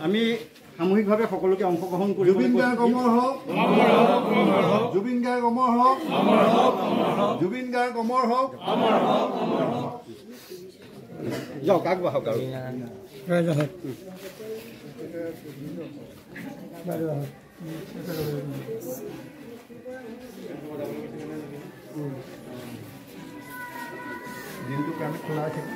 আমি সামূহিকভাৱে সকলোকে অংশগ্ৰহণ কৰি জুবিন গাৰ্গ অমৰ হওক, জুবিন গাৰ্গ অমৰ হওক, জুবিন গাৰ্গ অমৰ হওক। যাওক আগবাঢ়ক আৰু দিনটোকে আমি খোলা থাকিম।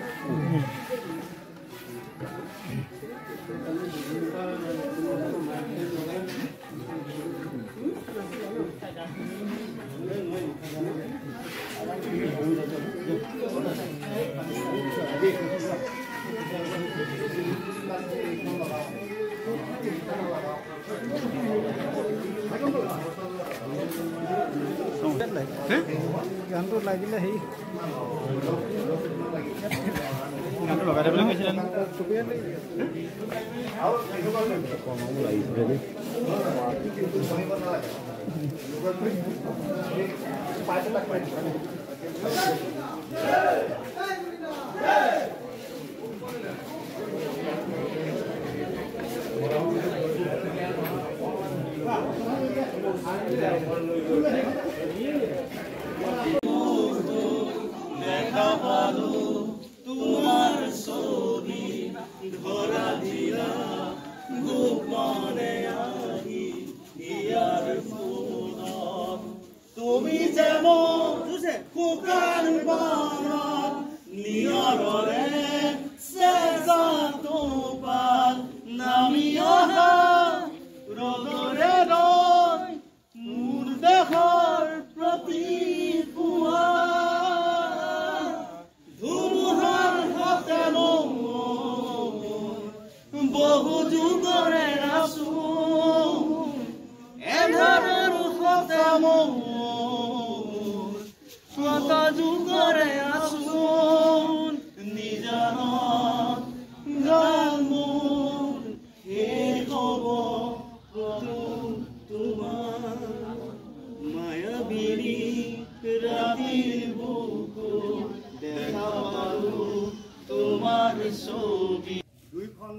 গানটো লাগিলে সেই গানটো লগাই দিবলৈ কৈছিলে তোমার ছবি ধরা দিলা গোপনে আহি ইয়ার ফুলত তুমি যেমন শুকান বানত নিয়ৰৰে চেঁচা টোপাল নামি অহা ৰ'দৰে ৰৈ মোৰ দেশৰ প্ৰতি পুৱা বহু যুগৰে আছোন এধাৰৰ সকাম শত যুগৰে আছোন নিজান গান মোৰ শেষ হ'ব তোমাৰ মায়াবিনী ৰাতিৰ বুকুত দেখা পালো তোমাৰ ছবি। দুইখন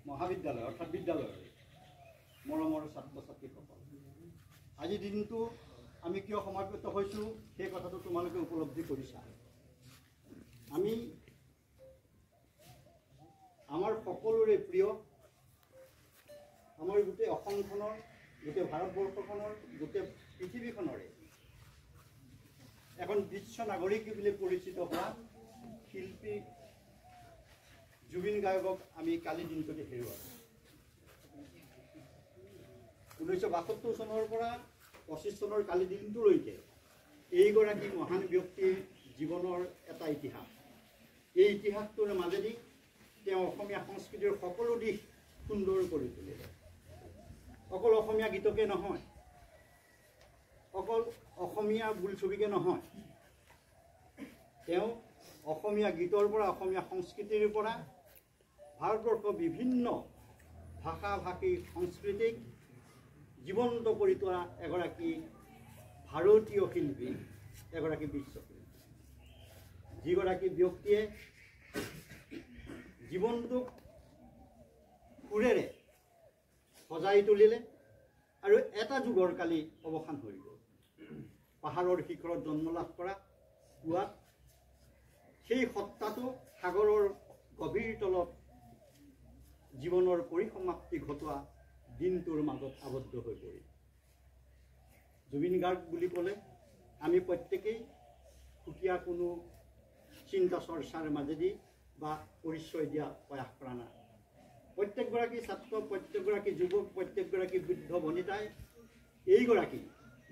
মহাবিদ্যালয় অৰ্থাৎ বিদ্যালয়ৰ মৰমৰ ছাত্ৰ ছাত্ৰীসকল, আজিৰ দিনটো আমি কিয় সমাবেত হৈছোঁ সেই কথাটো তোমালোকে উপলব্ধি কৰিছা। আমি আমাৰ সকলোৰে প্ৰিয়, আমাৰ গোটেই অসমখনৰ, গোটেই ভাৰতবৰ্ষখনৰ, গোটেই পৃথিৱীখনৰে এখন বিশ্ব নাগৰিক বুলি পৰিচিত হোৱা শিল্পী জুবিন গাৰ্গক আমি কালি দিনটোতে হেৰুৱালোঁ। 1972 চনৰ পৰা 25 চনৰ কালি দিনটোলৈকে এইগৰাকী মহান ব্যক্তিৰ জীৱনৰ এটা ইতিহাস। এই ইতিহাসটোৰ মাজেদি তেওঁ অসমীয়া সংস্কৃতিৰ সকলো দিশ সুন্দৰ কৰি তুলিলে। অকল অসমীয়া গীতকে নহয়, অকল অসমীয়া বোলছবিকে নহয়, তেওঁ অসমীয়া গীতৰ পৰা, অসমীয়া সংস্কৃতিৰ পৰা ভাৰতবৰ্ষৰ বিভিন্ন ভাষা ভাষী সংস্কৃতিক জীৱন্ত কৰি তোলা এগৰাকী ভাৰতীয় শিল্পী, এগৰাকী বিশ্বশিল্পী, যিগৰাকী ব্যক্তিয়ে জীৱনটোক সুৰেৰে সজাই তুলিলে আৰু এটা যুগৰ কালি অৱসান হৈ গ'ল। পাহাৰৰ শিখৰত জন্ম লাভ কৰা পুৱাত সেই সত্তাটো সাগৰৰ গভীৰ তলত জীৱনৰ পৰিসমাপ্তি ঘটোৱা দিনটোৰ মাজত আবদ্ধ হৈ পৰিল। জুবিন গাৰ্গ বুলি ক'লে আমি প্ৰত্যেকেই সুকীয়া কোনো চিন্তা চৰ্চাৰ মাজেদি বা পৰিচয় দিয়া প্ৰয়াস কৰা নাই। প্ৰত্যেকগৰাকী ছাত্ৰ, প্ৰত্যেকগৰাকী যুৱক, প্ৰত্যেকগৰাকী বৃদ্ধ বনিতাই এইগৰাকী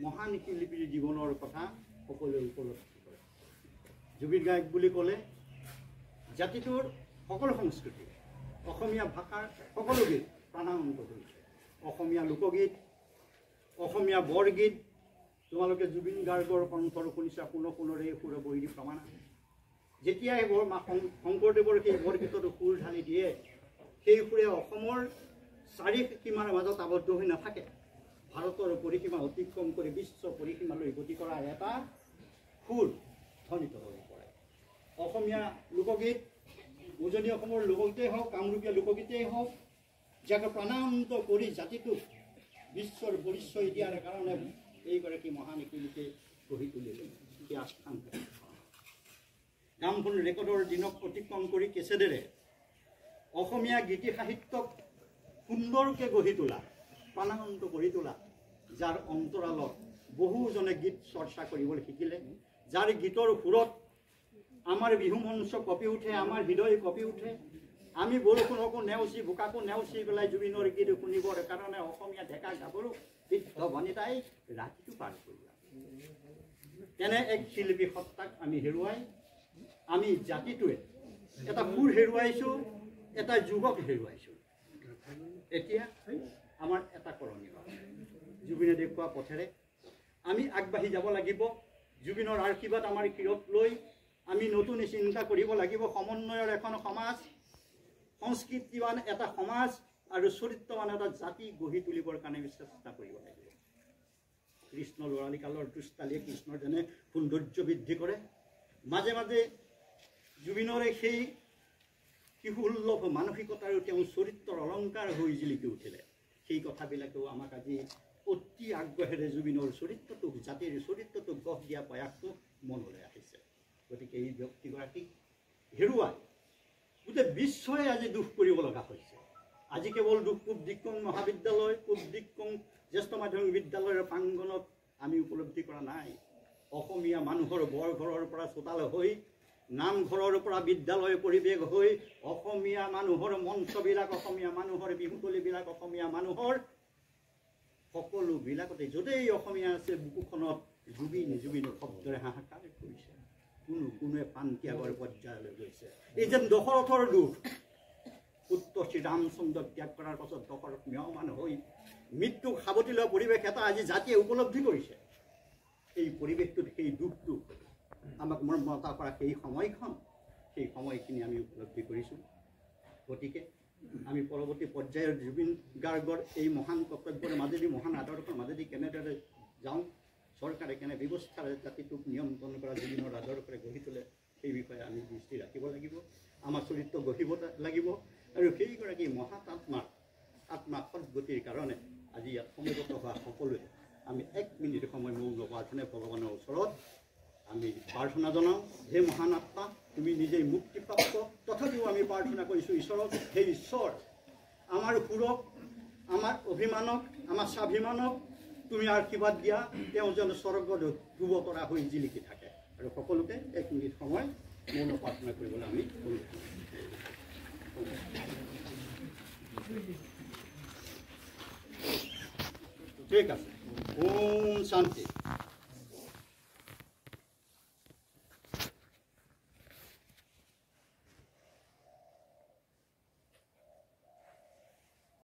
মহান শিল্পীৰ জীৱনৰ কথা সকলোৱে উপলব্ধি কৰে। জুবিন গাৰ্গ বুলি ক'লে জাতিটোৰ সকলো সংস্কৃতি, অসমীয়া ভাষাৰ সকলো গীত প্ৰাণান্ত কৰিছে। অসমীয়া লোকগীত, অসমীয়া বৰগীত, তোমালোকে জুবিন গাৰ্গৰ কণ্ঠৰ শুনিছা, কোনো কোনোৰে সুৰ বৈৰী প্ৰমাণ। যেতিয়াই শংকৰদেৱৰ সেই বৰগীতটো সুৰ ঢালি দিয়ে, সেই সুৰে অসমৰ চাৰি সীমাৰ মাজত আবদ্ধ হৈ নাথাকে, ভাৰতৰ পৰিসীমা অতিক্ৰম কৰি বিশ্ব পৰিসীমালৈ গতি কৰা এটা সুৰ ধ্বনিত হৈ পৰে। অসমীয়া লোকগীত, উজনি অসমৰ লোকগীতেই হওক, কামৰূপীয়া লোকগীতেই হওক, যাক প্ৰাণান্ত কৰি জাতিটোক বিশ্বৰ পৰিচয় দিয়াৰ কাৰণে এইগৰাকী মহান শিল্পীয়ে গঢ়ি তুলিলে সেই আস্থান। গ্ৰামফোন ৰেকৰ্ডৰ দিনক অতিক্ৰম কৰি কেছেডেৰে অসমীয়া গীতি সাহিত্যক সুন্দৰকৈ গঢ়ি তোলা, প্ৰাণান্ত কৰি তোলা, যাৰ অন্তৰালত বহুজনে গীত চৰ্চা কৰিবলৈ শিকিলে, যাৰ গীতৰ সুৰত আমাৰ বিহু মঞ্চ কঁপি উঠে, আমাৰ হৃদয় কঁপি উঠে। আমি বৰষুণকো নেওচি বোকাকো নেওচি পেলাই জুবিনৰ গীত শুনিবৰ কাৰণে অসমীয়া ডেকা গাভৰু বৃদ্ধ বনিতাই ৰাতিটো পাৰ কৰিলা। তেনে এক শিল্পী সত্তাক আমি হেৰুৱাই আমি জাতিটোৱে এটা সুৰ হেৰুৱাইছোঁ, এটা যুৱক হেৰুৱাইছোঁ। এতিয়া আমাৰ এটা কৰণীয়, জুবিনে দেখুওৱা পথেৰে আমি আগবাঢ়ি যাব লাগিব। জুবিনৰ আশীৰ্বাদ আমাৰ শিৰত লৈ আমি নতুন চিন্তা কৰিব লাগিব। সমন্বয়ৰ এখন সমাজ, সংস্কৃতিৱান এটা সমাজ আৰু চৰিত্ৰৱান এটা জাতি গঢ়ি তুলিবৰ কাৰণে আমি চেষ্টা কৰিব লাগিব। কৃষ্ণ ল'ৰালি কালৰ দুষ্টালিয়ে কৃষ্ণৰ যেনে সৌন্দৰ্য বৃদ্ধি কৰে, মাজে মাজে জুবিনৰে সেই শিশুসুলভ মানসিকতাৰো তেওঁ চৰিত্ৰৰ অলংকাৰ হৈ জিলিকি উঠিলে। সেই কথাবিলাকেও আমাক আজি অতি আগ্ৰহেৰে জুবিনৰ চৰিত্ৰটোক, জাতিৰ চৰিত্ৰটোক গঢ় দিয়া প্ৰয়াসটো মনলৈ আহিছে। গতিকে এই ব্যক্তিগৰাকীক হেৰুৱাই গোটেই বিশ্বই আজি দুখ কৰিব লগা হৈছে। আজি কেৱল দুখ পূব দিক্ৰং মহাবিদ্যালয়, পূব দিক্ৰং জ্যেষ্ঠ মাধ্যমিক বিদ্যালয়ৰ প্ৰাংগণত আমি উপলব্ধি কৰা নাই। অসমীয়া মানুহৰ বৰঘৰৰ পৰা চোতাল হৈ, নামঘৰৰ পৰা বিদ্যালয় পৰিৱেশ হৈ, অসমীয়া মানুহৰ মঞ্চবিলাক, অসমীয়া মানুহৰ বিহুতলিবিলাক, অসমীয়া মানুহৰ সকলোবিলাকতে য'তেই অসমীয়া আছে বুকুখনত জুবিন জুবিনৰ শব্দৰে হাহাকাৰ কৰিছে। কোনোৱে পাণ ত্যাগৰ পৰ্যায়লৈ গৈছে। এই যেন দশৰথৰ দুখ, পুত্ৰ শ্ৰীৰামচন্দ্ৰক ত্যাগ কৰাৰ পাছত দশৰথ ম্ৰিয়মান হৈ মৃত্যুক সাৱটি লোৱা পৰিৱেশ এটা আজি জাতিয়ে উপলব্ধি কৰিছে। এই পৰিৱেশটোত সেই দুখটো আমাক মৰ্মতা কৰা সেই সময়খন, সেই সময়খিনি আমি উপলব্ধি কৰিছোঁ। গতিকে আমি পৰৱৰ্তী পৰ্যায়ৰ জুবিন গাৰ্গৰ এই মহান কৰ্তব্যৰ মাজেদি, মহান আদৰ্শৰ মাজেদি কেনেদৰে যাওঁ, চৰকাৰে কেনে ব্যৱস্থাৰে জাতিটোক নিয়ন্ত্ৰণ কৰা জুবিনৰ আদৰ্শৰে গঢ়ি তোলে, সেই বিষয়ে আমি দৃষ্টি ৰাখিব লাগিব। আমাৰ চৰিত্ৰ গঢ়িব লাগিব আৰু সেইগৰাকী মহান আত্মা সদ্গতিৰ কাৰণে আজি ইয়াত সমবেত হোৱা সকলোৱে আমি 1 মিনিট সময় মৌন প্ৰাৰ্থনাৰে ভগৱানৰ ওচৰত আমি প্ৰাৰ্থনা জনাওঁ। হে মহান আত্মা, তুমি নিজেই মুক্তিপ্ৰাপ্ত, তথাপিও আমি প্ৰাৰ্থনা কৰিছোঁ ঈশ্বৰক, সেই ঈশ্বৰ আমাৰ সুৰক, আমাৰ অভিমানক, আমাৰ স্বাভিমানক তুমি আশীৰ্বাদ দিয়া, তেওঁ যেন স্বৰ্গত ধ্ৰুৱতৰা হৈ জিলিকি থাকে। আৰু সকলোকে 1 মিনিট সময় মৌন প্ৰাৰ্থনা কৰিবলৈ আমি ঠিক আছে। ওম শান্তি।